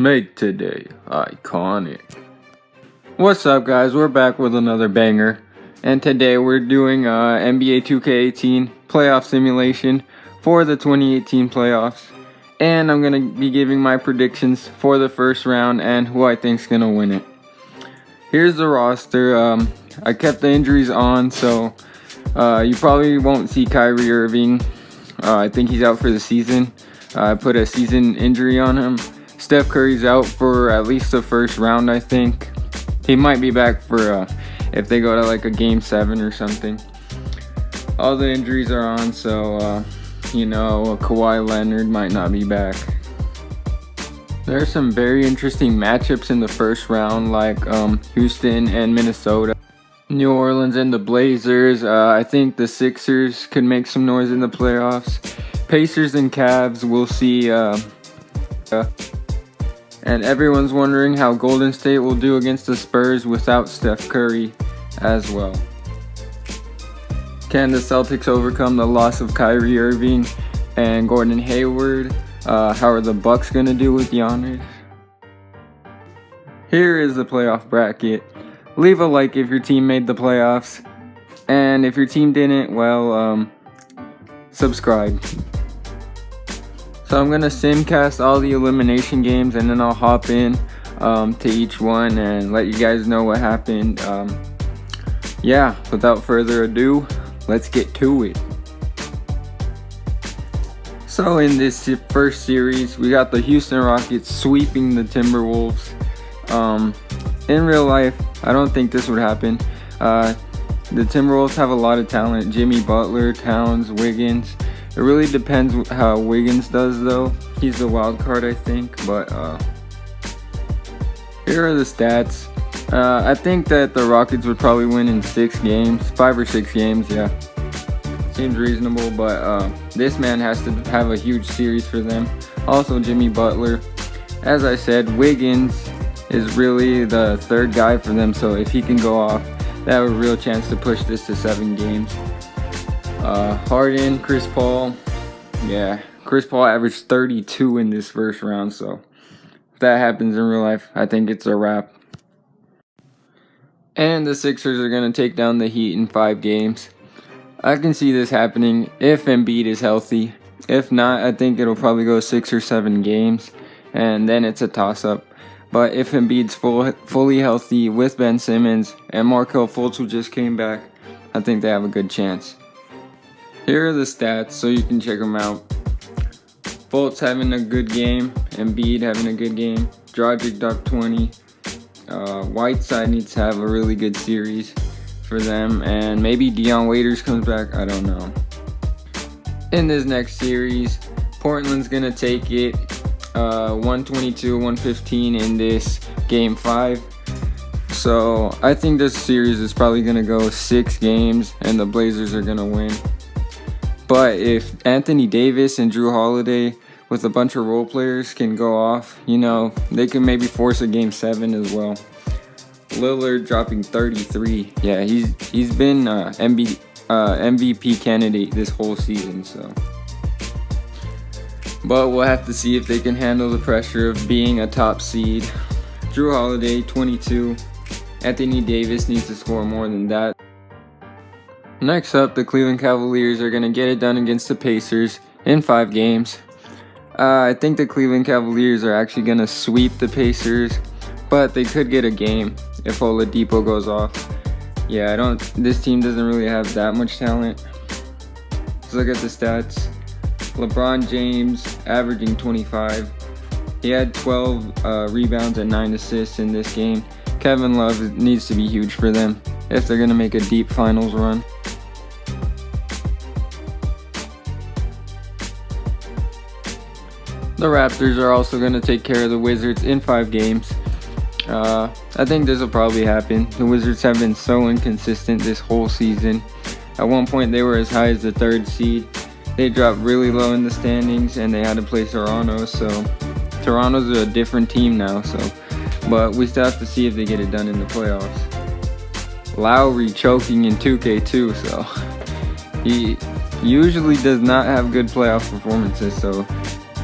Make today iconic. What's up, guys? We're back with another banger, and today we're doing NBA 2K18 playoff simulation for the 2018 playoffs, and I'm gonna be giving my predictions for the first round and who I think's gonna win it. Here's the roster. I kept the injuries on, so you probably won't see Kyrie Irving. I think he's out for the season. I put a season injury on him. Steph Curry's out for at least the first round, I think. He might be back for if they go to like a game 7 or something. All the injuries are on, so Kawhi Leonard might not be back. There are some very interesting matchups in the first round, like Houston and Minnesota, New Orleans and the Blazers. I think the Sixers could make some noise in the playoffs. Pacers and Cavs, we'll see. And everyone's wondering how Golden State will do against the Spurs without Steph Curry as well. Can the Celtics overcome the loss of Kyrie Irving and Gordon Hayward? How are the Bucks going to do with Giannis? Here is the playoff bracket. Leave a like if your team made the playoffs. And if your team didn't, well, subscribe. So I'm going to simcast all the elimination games, and then I'll hop in to each one and let you guys know what happened. Without further ado, let's get to it. So in this first series, we got the Houston Rockets sweeping the Timberwolves. In real life, I don't think this would happen. The Timberwolves have a lot of talent. Jimmy Butler, Towns, Wiggins. It really depends how Wiggins does, though. He's the wild card, I think. But here are the stats. I think that the Rockets would probably win in 6 games, 5 or 6 games. Yeah, seems reasonable. But this man has to have a huge series for them. Also, Jimmy Butler. As I said, Wiggins is really the third guy for them. So if he can go off, they have a real chance to push this to 7 games. Harden, Chris Paul. Yeah, Chris Paul averaged 32 in this first round, so if that happens in real life, I think it's a wrap. And the Sixers are going to take down the Heat in 5 games. I can see this happening if Embiid is healthy. If not, I think it'll probably go 6 or 7 games, and then it's a toss-up. But if Embiid's fully healthy with Ben Simmons and Markelle Fultz, who just came back, I think they have a good chance. Here are the stats so you can check them out. Fultz having a good game. Embiid having a good game. Dragic dropped 20. Whiteside needs to have a really good series for them. And maybe Dion Waiters comes back. I don't know. In this next series, Portland's going to take it 122-115 in this game 5. So I think this series is probably going to go 6 games and the Blazers are going to win. But if Anthony Davis and Drew Holiday with a bunch of role players can go off, they can maybe force a game 7 as well. Lillard dropping 33. Yeah, he's been MVP candidate this whole season. So, but we'll have to see if they can handle the pressure of being a top seed. Drew Holiday 22. Anthony Davis needs to score more than that. Next up, the Cleveland Cavaliers are going to get it done against the Pacers in 5 games. I think the Cleveland Cavaliers are actually going to sweep the Pacers, but they could get a game if Oladipo goes off. Yeah, this team doesn't really have that much talent. Let's look at the stats. LeBron James averaging 25. He had 12 rebounds and 9 assists in this game. Kevin Love needs to be huge for them if they're going to make a deep finals run. The Raptors are also going to take care of the Wizards in 5 games. I think this will probably happen. The Wizards have been so inconsistent this whole season. At one point, they were as high as the 3rd seed. They dropped really low in the standings, and they had to play Toronto. So Toronto's a different team now. But we still have to see if they get it done in the playoffs. Lowry choking in 2K2, so he usually does not have good playoff performances. So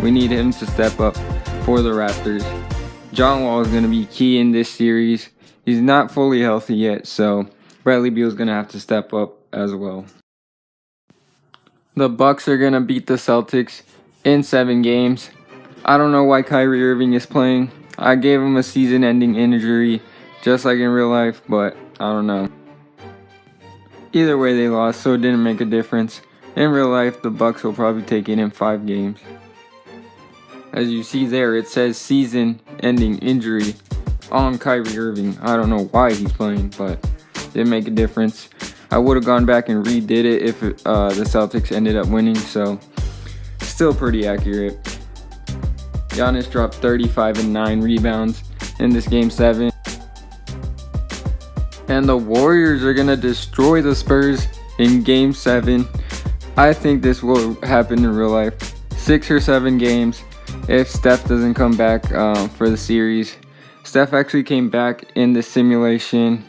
we need him to step up for the Raptors. John Wall is going to be key in this series. He's not fully healthy yet, so Bradley Beal is going to have to step up as well. The Bucks are going to beat the Celtics in 7 games. I don't know why Kyrie Irving is playing. I gave him a season-ending injury, just like in real life, but I don't know. Either way, they lost, so it didn't make a difference. In real life, the Bucks will probably take it in 5 games. As you see there, it says season-ending injury on Kyrie Irving. I don't know why he's playing, but it didn't make a difference. I would have gone back and redid it if the Celtics ended up winning, so still pretty accurate. Giannis dropped 35 and 9 rebounds in this Game 7. And the Warriors are going to destroy the Spurs in Game 7. I think this will happen in real life. 6 or 7 games if Steph doesn't come back for the series. Steph actually came back in the simulation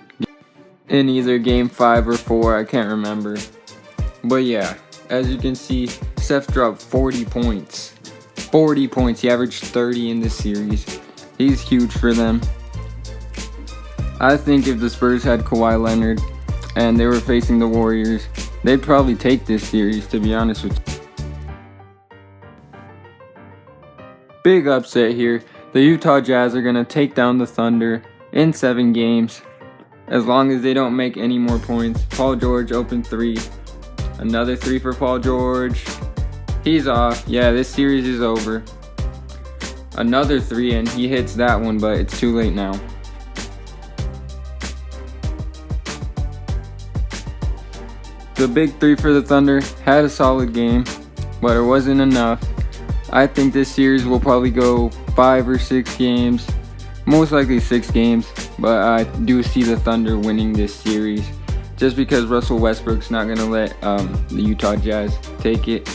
in either Game 5 or 4. I can't remember. But yeah, as you can see, Steph dropped 40 points. 40 points. He averaged 30 in this series. He's huge for them. I think if the Spurs had Kawhi Leonard and they were facing the Warriors, they'd probably take this series, to be honest with you. Big upset here. The Utah Jazz are going to take down the Thunder in 7 games. As long as they don't make any more points. Paul George open 3. Another 3 for Paul George. He's off. Yeah, this series is over. Another 3 and he hits that one, but it's too late now. The big 3 for the Thunder had a solid game, but it wasn't enough. I think this series will probably go 5 or 6 games. Most likely 6 games, but I do see the Thunder winning this series just because Russell Westbrook's not going to let the Utah Jazz take it.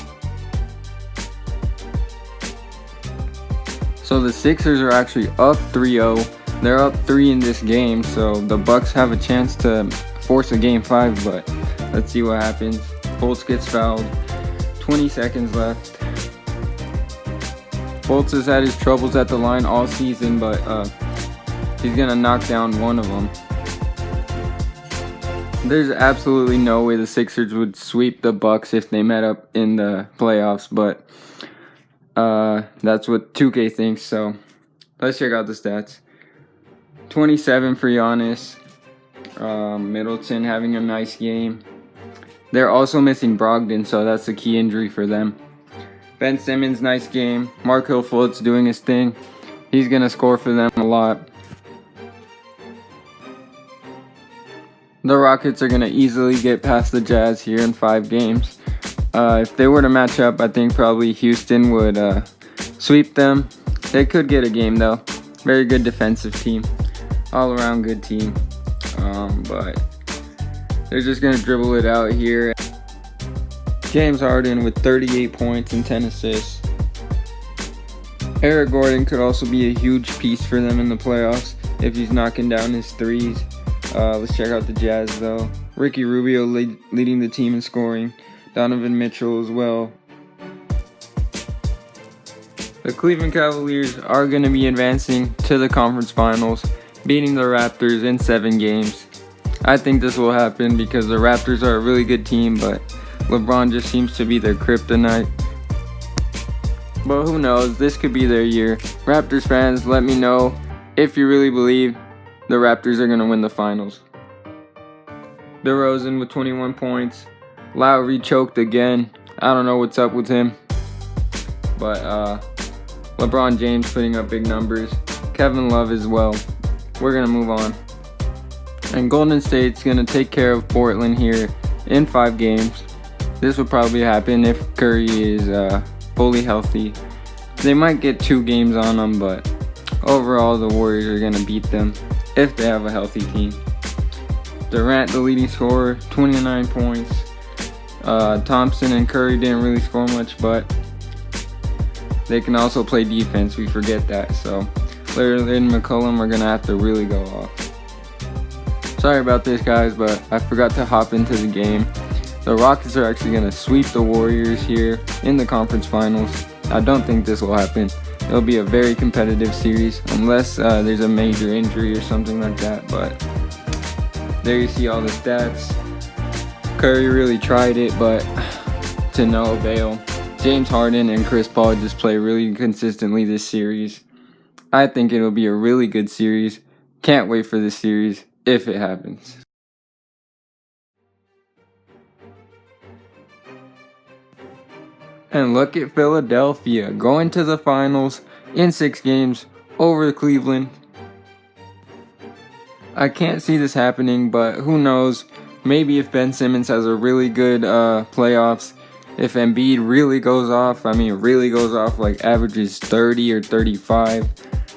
So the Sixers are actually up 3-0. They're up 3 in this game, so the Bucks have a chance to force a Game 5, but let's see what happens. Fultz gets fouled. 20 seconds left. Fultz has had his troubles at the line all season, but he's going to knock down one of them. There's absolutely no way the Sixers would sweep the Bucks if they met up in the playoffs, but that's what 2K thinks, so let's check out the stats. 27 for Giannis. Middleton having a nice game. They're also missing Brogdon, so that's a key injury for them. Ben Simmons, nice game. Markelle Fultz doing his thing. He's going to score for them a lot. The Rockets are going to easily get past the Jazz here in 5 games. If they were to match up, I think probably Houston would sweep them. They could get a game, though. Very good defensive team. All-around good team. But they're just going to dribble it out here. James Harden with 38 points and 10 assists. Eric Gordon could also be a huge piece for them in the playoffs if he's knocking down his threes. Let's check out the Jazz, though. Ricky Rubio leading the team in scoring. Donovan Mitchell as well. The Cleveland Cavaliers are going to be advancing to the conference finals, beating the Raptors in 7 games. I think this will happen because the Raptors are a really good team, but LeBron just seems to be their kryptonite. But who knows, this could be their year. Raptors fans, let me know if you really believe the Raptors are going to win the finals. DeRozan with 21 points. Lowry choked again. I don't know what's up with him. But LeBron James putting up big numbers. Kevin Love as well. We're going to move on. And Golden State's going to take care of Portland here in 5 games. This will probably happen if Curry is fully healthy. They might get 2 games on them, but overall the Warriors are going to beat them if they have a healthy team. Durant, the leading scorer, 29 points. Thompson and Curry didn't really score much, but they can also play defense. We forget that. So Lillard and McCollum are going to have to really go off. Sorry about this, guys, but I forgot to hop into the game. The Rockets are actually going to sweep the Warriors here in the conference finals. I don't think this will happen. It'll be a very competitive series unless there's a major injury or something like that. But there you see all the stats. Curry really tried it, but to no avail. James Harden and Chris Paul just play really consistently this series. I think it'll be a really good series. Can't wait for this series if it happens. And look at Philadelphia going to the finals in 6 games over Cleveland. I can't see this happening, but who knows? Maybe if Ben Simmons has a really good playoffs, if Embiid really goes off, like averages 30 or 35,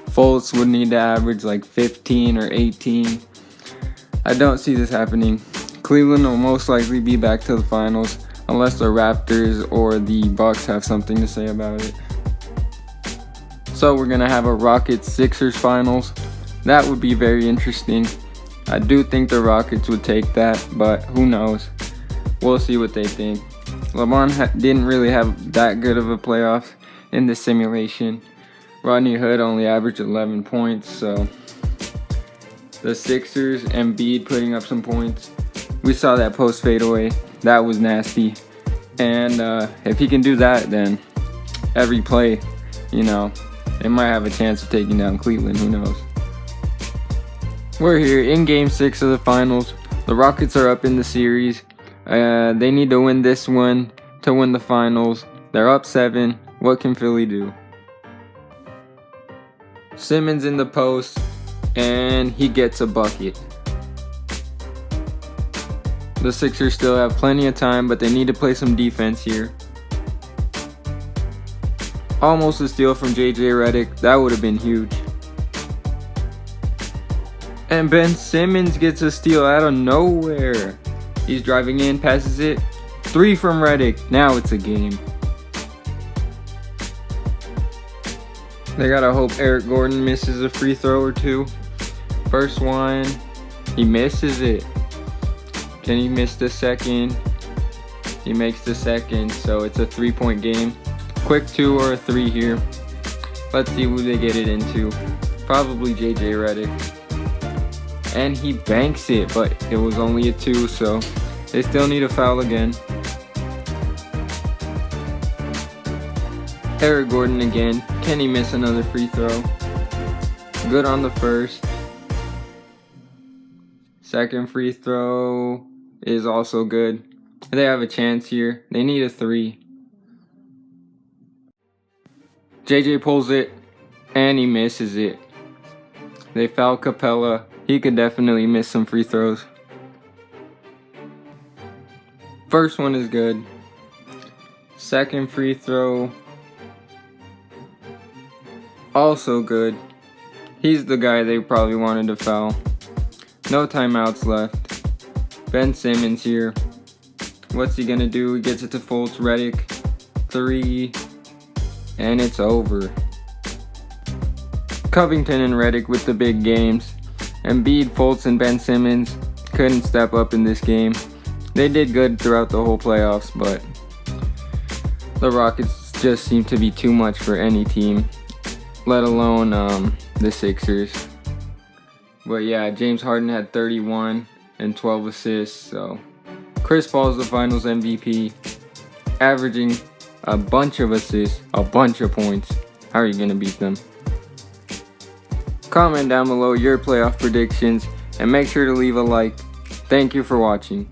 Fultz would need to average like 15 or 18. I don't see this happening. Cleveland will most likely be back to the finals unless the Raptors or the Bucks have something to say about it. So we're going to have a Rockets-Sixers finals. That would be very interesting. I do think the Rockets would take that, but who knows? We'll see what they think. LeBron didn't really have that good of a playoff in the simulation. Rodney Hood only averaged 11 points, so the Sixers, Embiid putting up some points. We saw that post fadeaway. That was nasty. And if he can do that, then every play, they might have a chance of taking down Cleveland. Who knows? We're here in Game 6 of the finals. The Rockets are up in the series. They need to win this one to win the finals. They're up 7. What can Philly do? Simmons in the post, and he gets a bucket. The Sixers still have plenty of time, but they need to play some defense here. Almost a steal from JJ Redick. That would have been huge. And Ben Simmons gets a steal out of nowhere. He's driving in, passes it. 3 from Redick. Now it's a game. They gotta hope Eric Gordon misses a free throw or 2. First one, he misses it. Can he miss the second? He makes the second, so it's a 3-point game. Quick 2 or a 3 here. Let's see who they get it into. Probably JJ Redick. And he banks it, but it was only a 2, so they still need a foul again. Eric Gordon again. Can he miss another free throw? Good on the first. Second free throw is also good. They have a chance here. They need a 3. JJ pulls it, and he misses it. They foul Capella. He could definitely miss some free throws. First one is good. Second free throw, also good. He's the guy they probably wanted to foul. No timeouts left. Ben Simmons here. What's he gonna do? He gets it to Fultz. Redick. 3. And it's over. Covington and Redick with the big games. Embiid, Fultz, and Ben Simmons couldn't step up in this game. They did good throughout the whole playoffs, but the Rockets just seem to be too much for any team, let alone the Sixers. But yeah, James Harden had 31 and 12 assists, so Chris Paul's the finals MVP, averaging a bunch of assists, a bunch of points. How are you going to beat them? Comment down below your playoff predictions and make sure to leave a like. Thank you for watching.